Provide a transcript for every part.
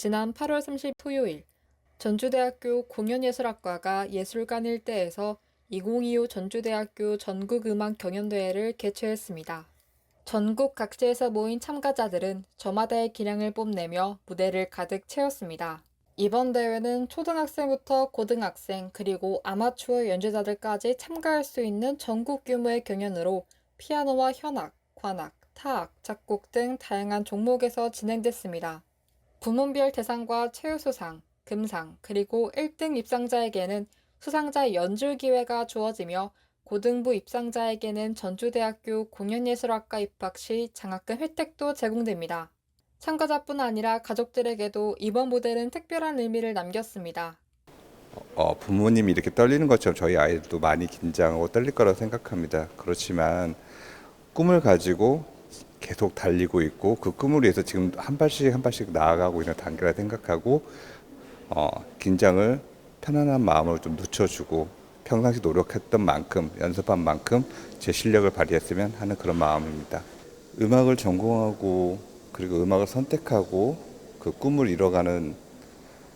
지난 8월 30일 토요일, 전주대학교 공연예술학과가 예술관 일대에서 2025 전주대학교 전국음악경연대회를 개최했습니다. 전국 각지에서 모인 참가자들은 저마다의 기량을 뽐내며 무대를 가득 채웠습니다. 이번 대회는 초등학생부터 고등학생 그리고 아마추어 연주자들까지 참가할 수 있는 전국 규모의 경연으로 피아노와 현악, 관악, 타악, 작곡 등 다양한 종목에서 진행됐습니다. 부문별 대상과 최우수상, 금상, 그리고 1등 입상자에게는 수상자 연주 기회가 주어지며 고등부 입상자에게는 전주대학교 공연예술학과 입학 시 장학금 혜택도 제공됩니다. 참가자뿐 아니라 가족들에게도 이번 무대는 특별한 의미를 남겼습니다. 부모님이 이렇게 떨리는 것처럼 저희 아이들도 많이 긴장하고 떨릴 거라고 생각합니다. 그렇지만 꿈을 가지고 계속 달리고 있고 그 꿈을 위해서 지금 한 발씩 한 발씩 나아가고 있는 단계라 생각하고 긴장을 편안한 마음으로 좀 늦춰주고 평상시 노력했던 만큼 연습한 만큼 제 실력을 발휘했으면 하는 그런 마음입니다. 음악을 전공하고 그리고 음악을 선택하고 그 꿈을 이뤄가는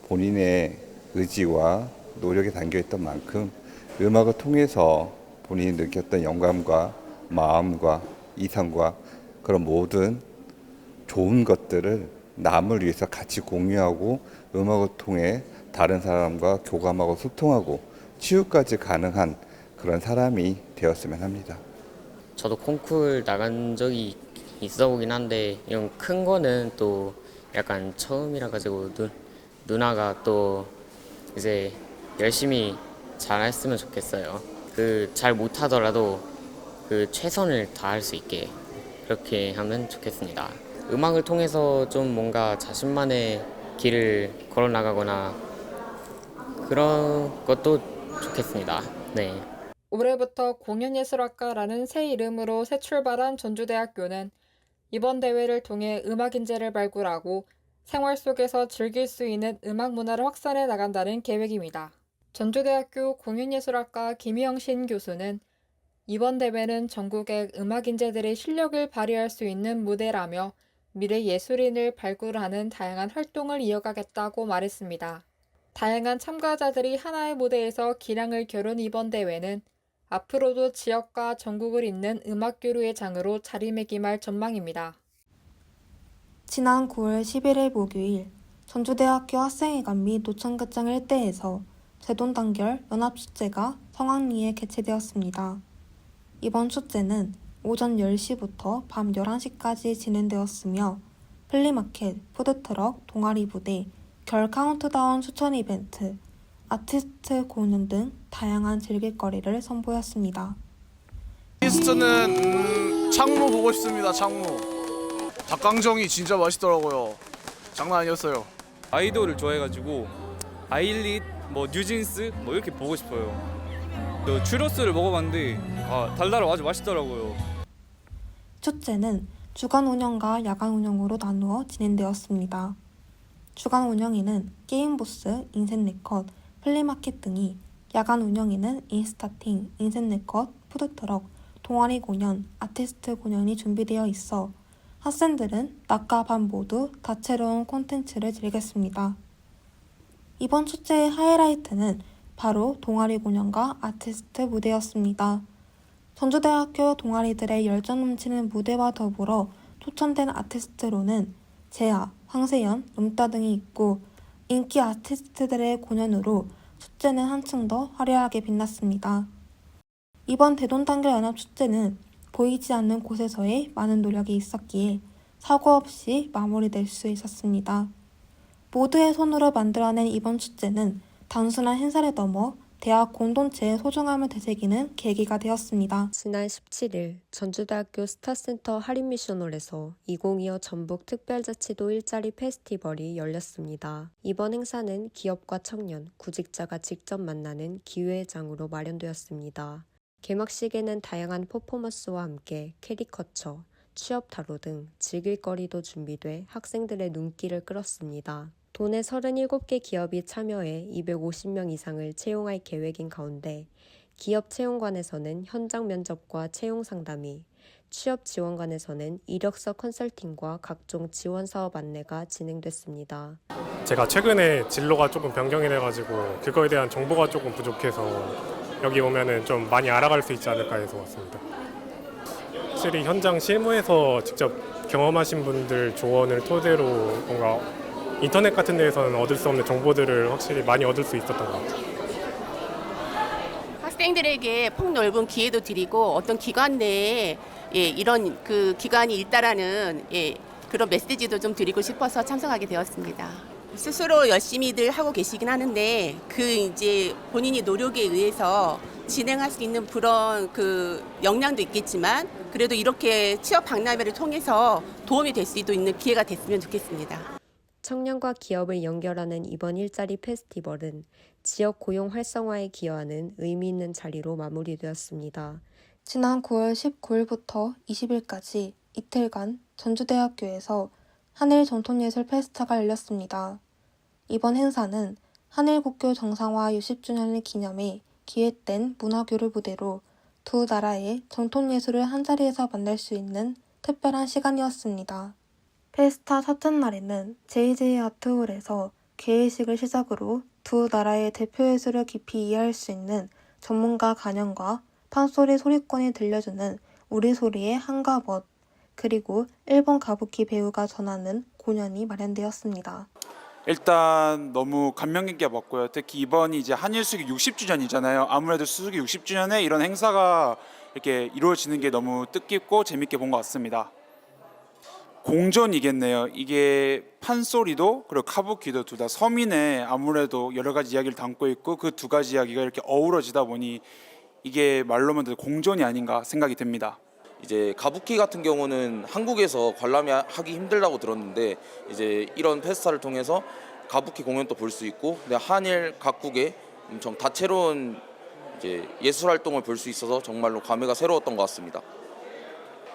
본인의 의지와 노력이 담겨 있던 만큼 음악을 통해서 본인이 느꼈던 영감과 마음과 이상과 그런 모든 좋은 것들을 남을 위해서 같이 공유하고 음악을 통해 다른 사람과 교감하고 소통하고 치유까지 가능한 그런 사람이 되었으면 합니다. 저도 콩쿨 나간 적이 있어 보긴 한데 이런 큰 거는 또 약간 처음이라 가지고 누나가 또 이제 열심히 잘했으면 좋겠어요. 그 잘 못하더라도 그 최선을 다할 수 있게 그렇게 하면 좋겠습니다. 음악을 통해서 좀 뭔가 자신만의 길을 걸어 나가거나 그런 것도 좋겠습니다. 네. 올해부터 공연예술학과라는 새 이름으로 새 출발한 전주대학교는 이번 대회를 통해 음악 인재를 발굴하고 생활 속에서 즐길 수 있는 음악 문화를 확산해 나간다는 계획입니다. 전주대학교 공연예술학과 김희영신 교수는 이번 대회는 전국의 음악 인재들의 실력을 발휘할 수 있는 무대라며 미래 예술인을 발굴하는 다양한 활동을 이어가겠다고 말했습니다. 다양한 참가자들이 하나의 무대에서 기량을 겨룬 이번 대회는 앞으로도 지역과 전국을 잇는 음악 교류의 장으로 자리매김할 전망입니다. 지난 9월 11일 목요일 전주대학교 학생회관 및 노천극장 일대에서 대돈단결 연합축제가 성황리에 개최되었습니다. 이번 축제는 오전 10시부터 밤 11시까지 진행되었으며 플리마켓, 푸드트럭, 동아리 부대, 결 카운트다운 추천 이벤트, 아티스트 공연 등 다양한 즐길거리를 선보였습니다. 아티스트는 창무 보고 싶습니다. 창무. 닭강정이 진짜 맛있더라고요. 장난 아니었어요. 아이돌을 좋아해가지고 아일릿, 뉴진스 이렇게 보고 싶어요. 저 추러스를 먹어봤는데 달달하고 아주 맛있더라고요. 축제는 주간 운영과 야간 운영으로 나누어 진행되었습니다. 주간 운영에는 게임부스, 인셋네컷, 플리마켓 등이, 야간 운영에는 인스타팅, 인셋네컷, 푸드트럭, 동아리 공연, 아티스트 공연이 준비되어 있어 학생들은 낮과 밤 모두 다채로운 콘텐츠를 즐겼습니다. 이번 축제의 하이라이트는 바로 동아리 공연과 아티스트 무대였습니다. 전주대학교 동아리들의 열정 넘치는 무대와 더불어 초청된 아티스트로는 재하, 황세연, 룸따 등이 있고 인기 아티스트들의 공연으로 축제는 한층 더 화려하게 빛났습니다. 이번 대돈단결 연합축제는 보이지 않는 곳에서의 많은 노력이 있었기에 사고 없이 마무리될 수 있었습니다. 모두의 손으로 만들어낸 이번 축제는 단순한 행사를 넘어 대학 공동체의 소중함을 되새기는 계기가 되었습니다. 지난 17일 전주대학교 스타센터 할인미션홀에서 2025 전북 특별자치도 일자리 페스티벌이 열렸습니다. 이번 행사는 기업과 청년, 구직자가 직접 만나는 기회의 장으로 마련되었습니다. 개막식에는 다양한 퍼포먼스와 함께 캐리커처, 취업 타로 등 즐길거리도 준비돼 학생들의 눈길을 끌었습니다. 도내 37개 기업이 참여해 250명 이상을 채용할 계획인 가운데 기업 채용관에서는 현장 면접과 채용 상담이, 취업지원관에서는 이력서 컨설팅과 각종 지원 사업 안내가 진행됐습니다. 제가 최근에 진로가 조금 변경이 돼가지고 그거에 대한 정보가 조금 부족해서 여기 오면은 좀 많이 알아갈 수 있지 않을까 해서 왔습니다. 확실히 현장 실무에서 직접 경험하신 분들 조언을 토대로 뭔가 인터넷 같은 데에서는 얻을 수 없는 정보들을 확실히 많이 얻을 수 있었던 것 같아요. 학생들에게 폭넓은 기회도 드리고 어떤 기관 내에 이런 그 기관이 있다라는 그런 메시지도 좀 드리고 싶어서 참석하게 되었습니다. 스스로 열심히들 하고 계시긴 하는데 그 이제 본인이 노력에 의해서 진행할 수 있는 그런 그 역량도 있겠지만 그래도 이렇게 취업 박람회를 통해서 도움이 될 수도 있는 기회가 됐으면 좋겠습니다. 청년과 기업을 연결하는 이번 일자리 페스티벌은 지역 고용 활성화에 기여하는 의미 있는 자리로 마무리되었습니다. 지난 9월 19일부터 20일까지 이틀간 전주대학교에서 한일 전통예술 페스타가 열렸습니다. 이번 행사는 한일국교 정상화 60주년을 기념해 기획된 문화교류 무대로 두 나라의 전통예술을 한자리에서 만날 수 있는 특별한 시간이었습니다. 페스타 첫째 날에는 JJ 아트홀에서 개회식을 시작으로 두 나라의 대표 예술을 깊이 이해할 수 있는 전문가 강연과 판소리 소리꾼이 들려주는 우리 소리의 한가벗, 그리고 일본 가부키 배우가 전하는 공연이 마련되었습니다. 일단 너무 감명 깊게 봤고요. 특히 이번이 이제 한일 수교 60주년이잖아요. 아무래도 수교 60주년에 이런 행사가 이렇게 이루어지는 게 너무 뜻깊고 재밌게 본 것 같습니다. 공존이겠네요. 이게 판소리도 그리고 카부키도 둘 다 서민의 아무래도 여러 가지 이야기를 담고 있고 그 두 가지 이야기가 이렇게 어우러지다 보니 이게 말로만 해도 공존이 아닌가 생각이 듭니다. 이제 가부키 같은 경우는 한국에서 관람하기 힘들다고 들었는데 이제 이런 페스타를 통해서 가부키 공연도 볼 수 있고 한일 각국의 엄청 다채로운 이제 예술 활동을 볼 수 있어서 정말로 감회가 새로웠던 것 같습니다.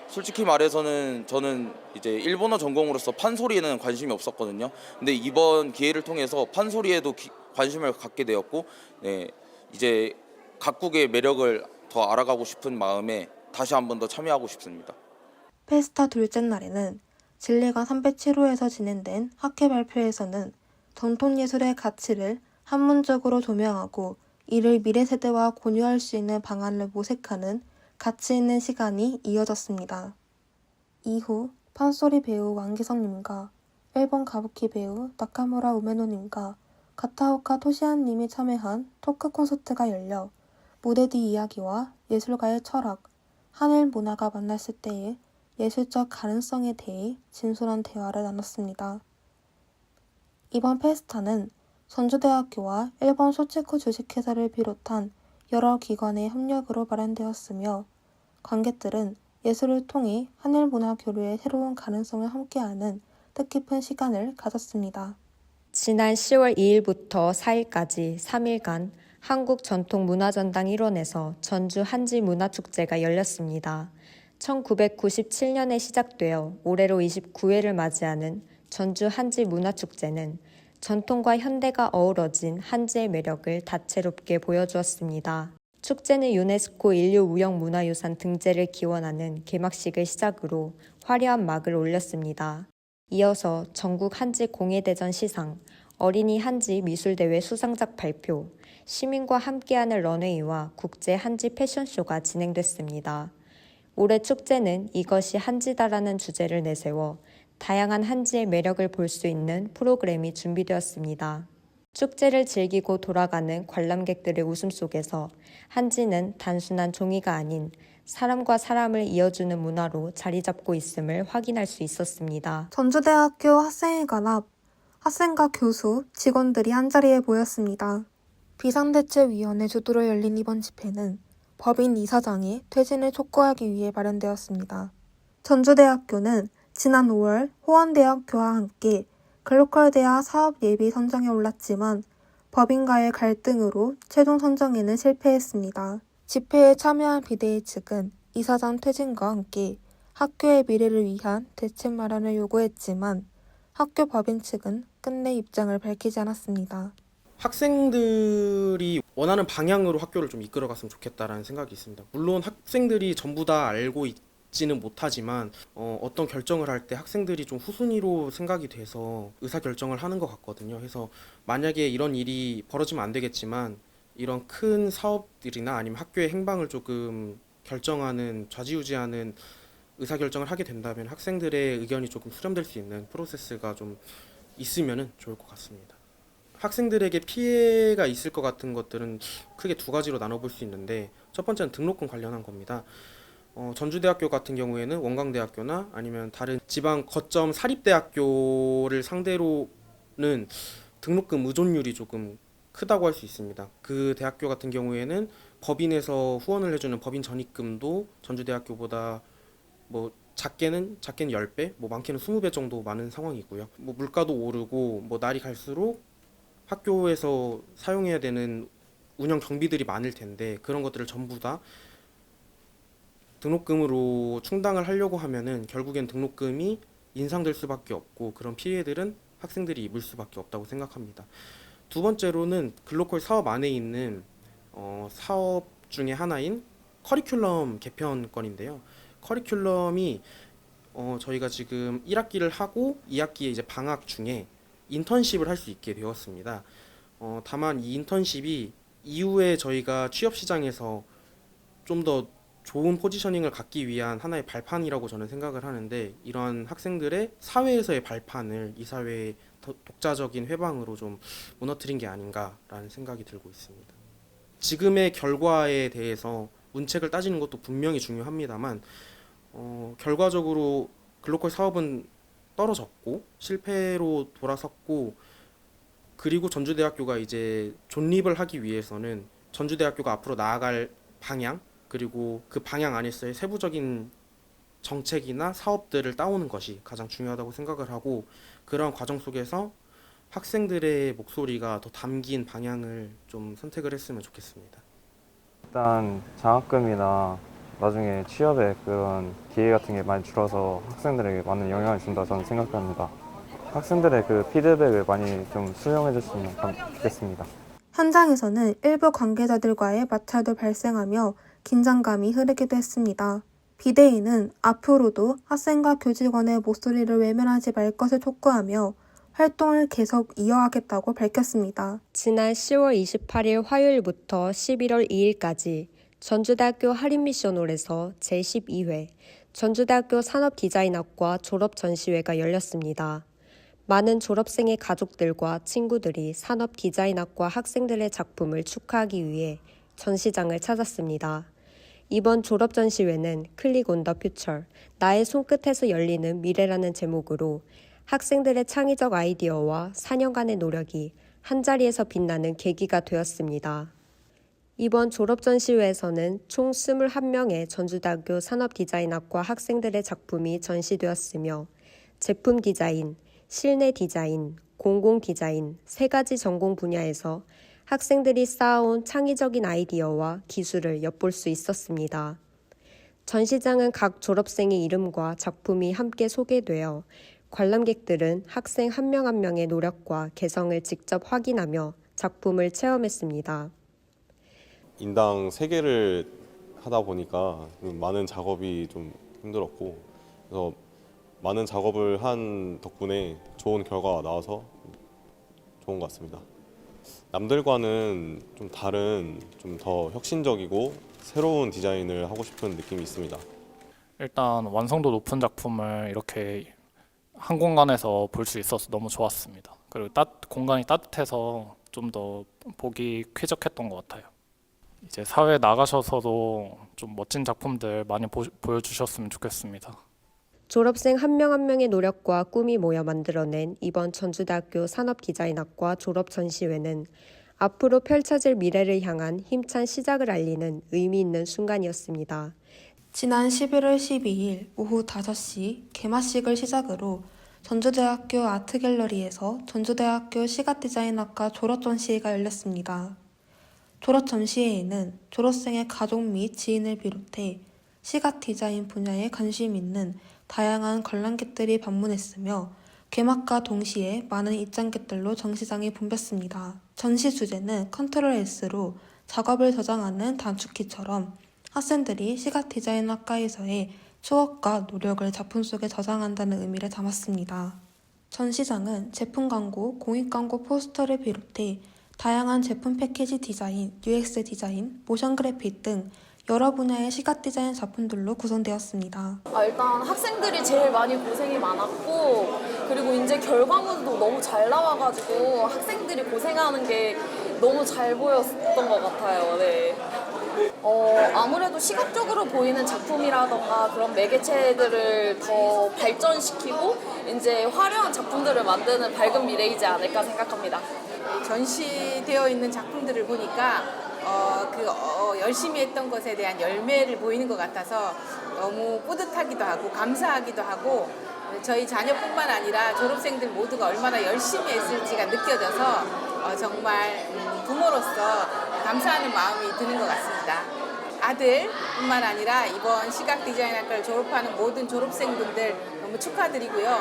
솔직히 말해서는 저는 이제 일본어 전공으로서 판소리에는 관심이 없었거든요. 근데 이번 기회를 통해서 판소리에도 관심을 갖게 되었고, 이제 각국의 매력을 더 알아가고 싶은 마음에 다시 한 번 더 참여하고 싶습니다. 페스타 둘째 날에는 진리관 307호에서 진행된 학회 발표에서는 전통예술의 가치를 학문적으로 조명하고 이를 미래 세대와 공유할 수 있는 방안을 모색하는 가치 있는 시간이 이어졌습니다. 이후 판소리 배우 왕기성님과 일본 가부키 배우 나카무라 우메노님과 가타오카 토시안님이 참여한 토크 콘서트가 열려 무대 뒤 이야기와 예술가의 철학, 한일 문화가 만났을 때의 예술적 가능성에 대해 진솔한 대화를 나눴습니다. 이번 페스타는 전주대학교와 일본 소치코 주식회사를 비롯한 여러 기관의 협력으로 마련되었으며 관객들은 예술을 통해 한일 문화 교류의 새로운 가능성을 함께하는 뜻깊은 시간을 가졌습니다. 지난 10월 2일부터 4일까지 3일간 한국전통문화전당 일원에서 전주 한지문화축제가 열렸습니다. 1997년에 시작되어 올해로 29회를 맞이하는 전주 한지문화축제는 전통과 현대가 어우러진 한지의 매력을 다채롭게 보여주었습니다. 축제는 유네스코 인류무형문화유산 등재를 기원하는 개막식을 시작으로 화려한 막을 올렸습니다. 이어서 전국 한지 공예대전 시상, 어린이 한지 미술대회 수상작 발표, 시민과 함께하는 런웨이와 국제 한지 패션쇼가 진행됐습니다. 올해 축제는 이것이 한지다라는 주제를 내세워 다양한 한지의 매력을 볼 수 있는 프로그램이 준비되었습니다. 축제를 즐기고 돌아가는 관람객들의 웃음 속에서 한지는 단순한 종이가 아닌 사람과 사람을 이어주는 문화로 자리 잡고 있음을 확인할 수 있었습니다. 전주대학교 학생회관 앞 학생과 교수, 직원들이 한자리에 모였습니다. 비상대책위원회 주도로 열린 이번 집회는 법인 이사장의 퇴진을 촉구하기 위해 마련되었습니다. 전주대학교는 지난 5월 호원대학교와 함께 글로컬 대학 사업 예비 선정에 올랐지만 법인과의 갈등으로 최종 선정에는 실패했습니다. 집회에 참여한 비대위 측은 이사장 퇴진과 함께 학교의 미래를 위한 대책 마련을 요구했지만 학교 법인 측은 끝내 입장을 밝히지 않았습니다. 학생들이 원하는 방향으로 학교를 좀 이끌어갔으면 좋겠다라는 생각이 있습니다. 물론 학생들이 전부 다 알고 지는 못하지만 어떤 결정을 할 때 학생들이 좀 후순위로 생각이 돼서 의사결정을 하는 것 같거든요. 그래서 만약에 이런 일이 벌어지면 안 되겠지만 이런 큰 사업들이나 아니면 학교의 행방을 조금 결정하는 좌지우지하는 의사결정을 하게 된다면 학생들의 의견이 조금 수렴될 수 있는 프로세스가 좀 있으면 좋을 것 같습니다. 학생들에게 피해가 있을 것 같은 것들은 크게 두 가지로 나눠볼 수 있는데 첫 번째는 등록금 관련한 겁니다. 전주대학교 같은 경우에는 원광대학교나 아니면 다른 지방 거점 사립대학교를 상대로는 등록금 의존율이 조금 크다고 할 수 있습니다. 그 대학교 같은 경우에는 법인에서 후원을 해주는 법인 전입금도 전주대학교보다 뭐 작게는 10배, 뭐 많게는 20배 정도 많은 상황이고요. 뭐 물가도 오르고 뭐 날이 갈수록 학교에서 사용해야 되는 운영 경비들이 많을 텐데 그런 것들을 전부 다 등록금으로 충당을 하려고 하면은 결국엔 등록금이 인상될 수밖에 없고 그런 피해들은 학생들이 입을 수밖에 없다고 생각합니다. 두 번째로는 글로컬 사업 안에 있는 사업 중에 하나인 커리큘럼 개편건인데요. 커리큘럼이 저희가 지금 1학기를 하고 2학기에 이제 방학 중에 인턴십을 할 수 있게 되었습니다. 다만 이 인턴십이 이후에 저희가 취업 시장에서 좀 더 좋은 포지셔닝을 갖기 위한 하나의 발판이라고 저는 생각을 하는데 이러한 학생들의 사회에서의 발판을 이 사회의 독자적인 회방으로 좀 무너뜨린 게 아닌가라는 생각이 들고 있습니다. 지금의 결과에 대해서 문책을 따지는 것도 분명히 중요합니다만 결과적으로 글로컬 사업은 떨어졌고 실패로 돌아섰고 그리고 전주대학교가 이제 존립을 하기 위해서는 전주대학교가 앞으로 나아갈 방향 그리고 그 방향 안에서의 세부적인 정책이나 사업들을 따오는 것이 가장 중요하다고 생각을 하고 그런 과정 속에서 학생들의 목소리가 더 담긴 방향을 좀 선택을 했으면 좋겠습니다. 일단 장학금이나 나중에 취업에 그런 기회 같은 게 많이 줄어서 학생들에게 많은 영향을 준다 저는 생각합니다. 학생들의 그 피드백을 많이 좀 수용해 줬으면 좋겠습니다. 현장에서는 일부 관계자들과의 마찰도 발생하며 긴장감이 흐르기도 했습니다. 비대위는 앞으로도 학생과 교직원의 목소리를 외면하지 말 것을 촉구하며 활동을 계속 이어가겠다고 밝혔습니다. 지난 10월 28일 화요일부터 11월 2일까지 전주대학교 할인미션홀에서 제12회 전주대학교 산업디자인학과 졸업전시회가 열렸습니다. 많은 졸업생의 가족들과 친구들이 산업디자인학과 학생들의 작품을 축하하기 위해 전시장을 찾았습니다. 이번 졸업전시회는 클릭 온 더 퓨처, 나의 손끝에서 열리는 미래라는 제목으로 학생들의 창의적 아이디어와 4년간의 노력이 한자리에서 빛나는 계기가 되었습니다. 이번 졸업전시회에서는 총 21명의 전주대학교 산업디자인학과 학생들의 작품이 전시되었으며 제품 디자인, 실내 디자인, 공공 디자인 3가지 전공 분야에서 학생들이 쌓아온 창의적인 아이디어와 기술을 엿볼 수 있었습니다. 전시장은 각 졸업생의 이름과 작품이 함께 소개되어 관람객들은 학생 한 명 한 명의 노력과 개성을 직접 확인하며 작품을 체험했습니다. 인당 3개를 하다 보니까 많은 작업이 좀 힘들었고 그래서 많은 작업을 한 덕분에 좋은 결과가 나와서 좋은 것 같습니다. 남들과는 좀 다른, 좀 더 혁신적이고 새로운 디자인을 하고 싶은 느낌이 있습니다. 일단 완성도 높은 작품을 이렇게 한 공간에서 볼 수 있어서 너무 좋았습니다. 그리고 공간이 따뜻해서 좀 더 보기 쾌적했던 것 같아요. 이제 사회에 나가셔서도 좀 멋진 작품들 많이 보여주셨으면 좋겠습니다. 졸업생 한 명 한 명의 노력과 꿈이 모여 만들어낸 이번 전주대학교 산업디자인학과 졸업전시회는 앞으로 펼쳐질 미래를 향한 힘찬 시작을 알리는 의미 있는 순간이었습니다. 지난 11월 12일 오후 5시 개막식을 시작으로 전주대학교 아트갤러리에서 전주대학교 시각디자인학과 졸업전시회가 열렸습니다. 졸업전시회에는 졸업생의 가족 및 지인을 비롯해 시각디자인 분야에 관심 있는 다양한 관람객들이 방문했으며 개막과 동시에 많은 입장객들로 전시장이 붐볐습니다. 전시 주제는 컨트롤 S로 작업을 저장하는 단축키처럼 학생들이 시각디자인학과에서의 추억과 노력을 작품 속에 저장한다는 의미를 담았습니다. 전시장은 제품 광고, 공익 광고 포스터를 비롯해 다양한 제품 패키지 디자인, UX 디자인, 모션 그래픽 등 여러 분야의 시각 디자인 작품들로 구성되었습니다. 일단 학생들이 제일 많이 고생이 많았고, 그리고 이제 결과물도 너무 잘 나와가지고 학생들이 고생하는 게 너무 잘 보였던 것 같아요. 네. 아무래도 시각적으로 보이는 작품이라던가 그런 매개체들을 더 발전시키고 이제 화려한 작품들을 만드는 밝은 미래이지 않을까 생각합니다. 전시되어 있는 작품들을 보니까 열심히 했던 것에 대한 열매를 보이는 것 같아서 너무 뿌듯하기도 하고 감사하기도 하고, 저희 자녀뿐만 아니라 졸업생들 모두가 얼마나 열심히 했을지가 느껴져서 정말 부모로서 감사하는 마음이 드는 것 같습니다. 아들뿐만 아니라 이번 시각디자인학과를 졸업하는 모든 졸업생분들 너무 축하드리고요.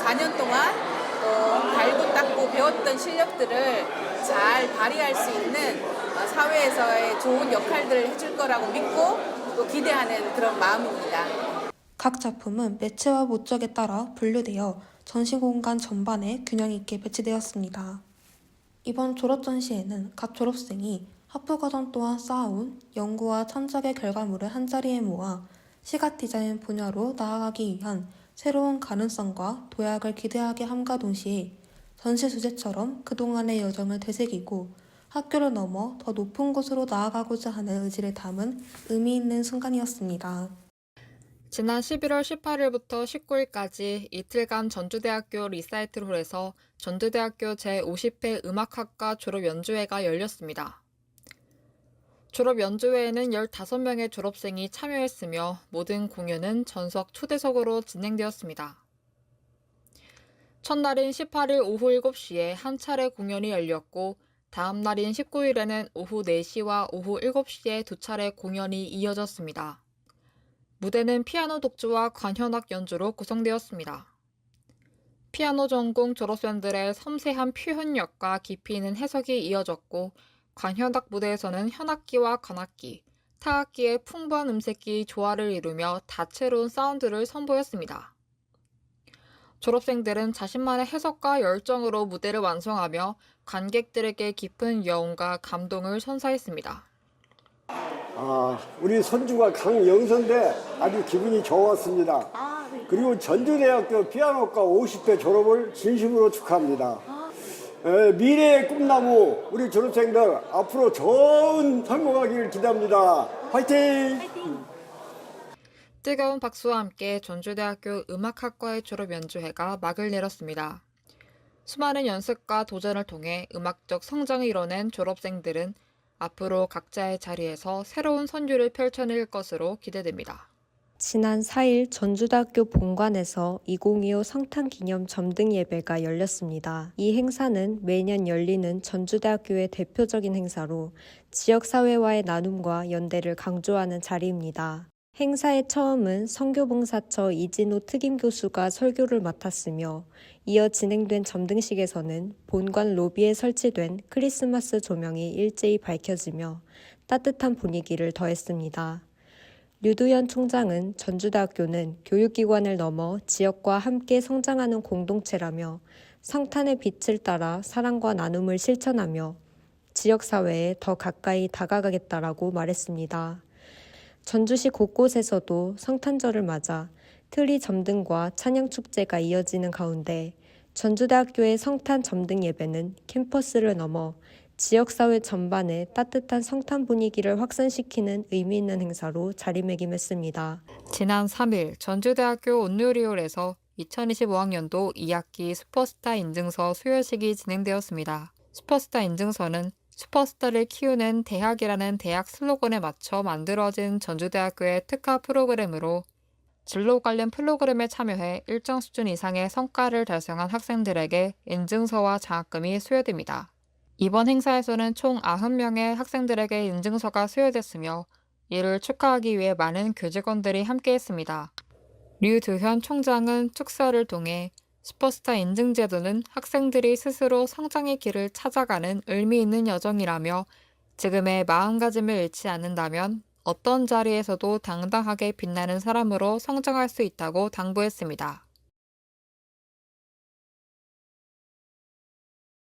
4년 동안 또 갈고 닦고 배웠던 실력들을 잘 발휘할 수 있는 사회에서의 좋은 역할들을 해줄 거라고 믿고 또 기대하는 그런 마음입니다. 각 작품은 매체와 목적에 따라 분류되어 전시 공간 전반에 균형 있게 배치되었습니다. 이번 졸업 전시회는 각 졸업생이 학부 과정 동안 쌓아온 연구와 창작의 결과물을 한자리에 모아 시각 디자인 분야로 나아가기 위한 새로운 가능성과 도약을 기대하게 함과 동시에 전시 주제처럼 그동안의 여정을 되새기고 학교를 넘어 더 높은 곳으로 나아가고자 하는 의지를 담은 의미 있는 순간이었습니다. 지난 11월 18일부터 19일까지 이틀간 전주대학교 리사이틀홀에서 전주대학교 제50회 음악학과 졸업연주회가 열렸습니다. 졸업연주회에는 15명의 졸업생이 참여했으며 모든 공연은 전석 초대석으로 진행되었습니다. 첫날인 18일 오후 7시에 한 차례 공연이 열렸고, 다음 날인 19일에는 오후 4시와 오후 7시에 두 차례 공연이 이어졌습니다. 무대는 피아노 독주와 관현악 연주로 구성되었습니다. 피아노 전공 졸업생들의 섬세한 표현력과 깊이 있는 해석이 이어졌고, 관현악 무대에서는 현악기와 관악기, 타악기의 풍부한 음색이 조화를 이루며 다채로운 사운드를 선보였습니다. 졸업생들은 자신만의 해석과 열정으로 무대를 완성하며 관객들에게 깊은 여운과 감동을 선사했습니다. 우리 손주가 강영선대 아주 기분이 좋았습니다. 그리고 전주대학교 피아노과 50회 졸업을 진심으로 축하합니다. 미래의 꿈나무 우리 졸업생들 앞으로 좋은 성공하기를 기대합니다. 화이팅! 뜨거운 박수와 함께 전주대학교 음악학과의 졸업연주회가 막을 내렸습니다. 수많은 연습과 도전을 통해 음악적 성장을 이뤄낸 졸업생들은 앞으로 각자의 자리에서 새로운 선율을 펼쳐낼 것으로 기대됩니다. 지난 4일 전주대학교 본관에서 2025 성탄기념 점등 예배가 열렸습니다. 이 행사는 매년 열리는 전주대학교의 대표적인 행사로 지역사회와의 나눔과 연대를 강조하는 자리입니다. 행사의 처음은 선교봉사처 이진호 특임교수가 설교를 맡았으며, 이어 진행된 점등식에서는 본관 로비에 설치된 크리스마스 조명이 일제히 밝혀지며 따뜻한 분위기를 더했습니다. 류두현 총장은 전주대학교는 교육기관을 넘어 지역과 함께 성장하는 공동체라며 성탄의 빛을 따라 사랑과 나눔을 실천하며 지역사회에 더 가까이 다가가겠다라고 말했습니다. 전주시 곳곳에서도 성탄절을 맞아 트리 점등과 찬양축제가 이어지는 가운데 전주대학교의 성탄 점등 예배는 캠퍼스를 넘어 지역사회 전반에 따뜻한 성탄 분위기를 확산시키는 의미 있는 행사로 자리매김했습니다. 지난 3일 전주대학교 온누리홀에서 2025학년도 2학기 슈퍼스타 인증서 수여식이 진행되었습니다. 슈퍼스타 인증서는 슈퍼스타를 키우는 대학이라는 대학 슬로건에 맞춰 만들어진 전주대학교의 특화 프로그램으로 진로 관련 프로그램에 참여해 일정 수준 이상의 성과를 달성한 학생들에게 인증서와 장학금이 수여됩니다. 이번 행사에서는 총 90명의 학생들에게 인증서가 수여됐으며 이를 축하하기 위해 많은 교직원들이 함께했습니다. 류두현 총장은 축사를 통해 슈퍼스타 인증 제도는 학생들이 스스로 성장의 길을 찾아가는 의미 있는 여정이라며 지금의 마음가짐을 잃지 않는다면 어떤 자리에서도 당당하게 빛나는 사람으로 성장할 수 있다고 당부했습니다.